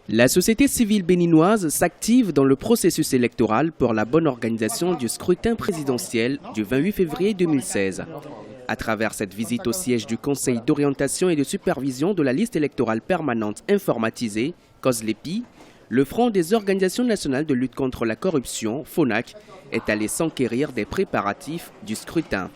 La société civile béninoise s'active dans le processus électoral pour la bonne organisation du scrutin présidentiel du 28 février 2016. À travers cette visite au siège du Conseil d'orientation et de supervision de la liste électorale permanente informatisée, COSLEPI, le Front des organisations nationales de lutte contre la corruption, FONAC, est allé s'enquérir des préparatifs du scrutin.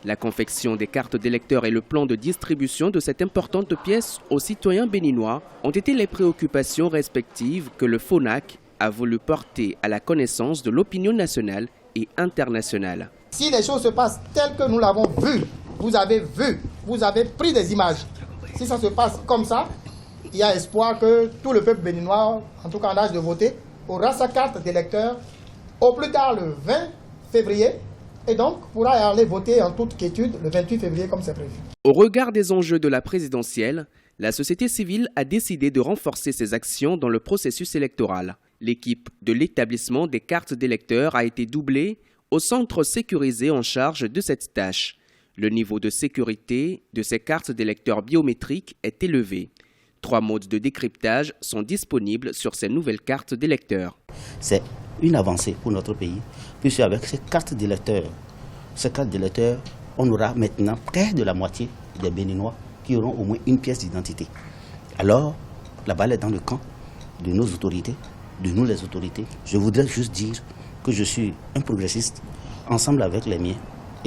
La confection des cartes d'électeurs et le plan de distribution de cette importante pièce aux citoyens béninois ont été les préoccupations respectives que le FONAC a voulu porter à la connaissance de l'opinion nationale et internationale. Si les choses se passent telles que nous l'avons vu, vous avez pris des images. Si ça se passe comme ça, il y a espoir que tout le peuple béninois, en tout cas en âge de voter, aura sa carte d'électeur au plus tard le 20 février. Et donc, pourra aller voter en toute quiétude le 28 février comme c'est prévu. Au regard des enjeux de la présidentielle, la société civile a décidé de renforcer ses actions dans le processus électoral. L'équipe de l'établissement des cartes d'électeurs a été doublée au centre sécurisé en charge de cette tâche. Le niveau de sécurité de ces cartes d'électeurs biométriques est élevé. 3 modes de décryptage sont disponibles sur ces nouvelles cartes d'électeurs. C'est une avancée pour notre pays, puisque avec ces cartes d'électeurs, on aura maintenant près de la moitié des Béninois qui auront au moins une pièce d'identité. Alors, la balle est dans le camp de nos autorités, de nous les autorités. Je voudrais juste dire que je suis un progressiste, ensemble avec les miens,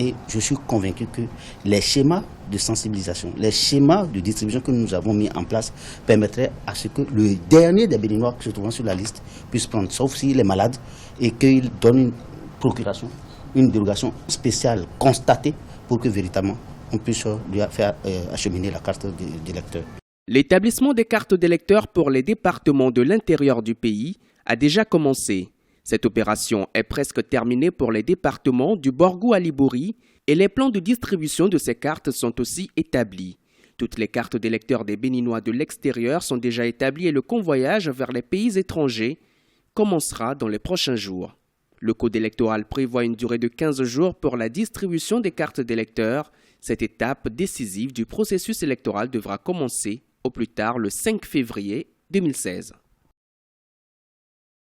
et je suis convaincu que les schémas de sensibilisation, les schémas de distribution que nous avons mis en place permettraient à ce que le dernier des Béninois qui se trouvent sur la liste puisse prendre, sauf s'il est malade, et qu'il donne une procuration, une dérogation spéciale constatée pour que véritablement on puisse lui faire acheminer la carte d'électeur. L'établissement des cartes d'électeurs pour les départements de l'intérieur du pays a déjà commencé. Cette opération est presque terminée pour les départements du Borgou à Libouri et les plans de distribution de ces cartes sont aussi établis. Toutes les cartes d'électeurs des Béninois de l'extérieur sont déjà établies et le convoyage vers les pays étrangers commencera dans les prochains jours. Le code électoral prévoit une durée de 15 jours pour la distribution des cartes d'électeurs. Cette étape décisive du processus électoral devra commencer au plus tard le 5 février 2016.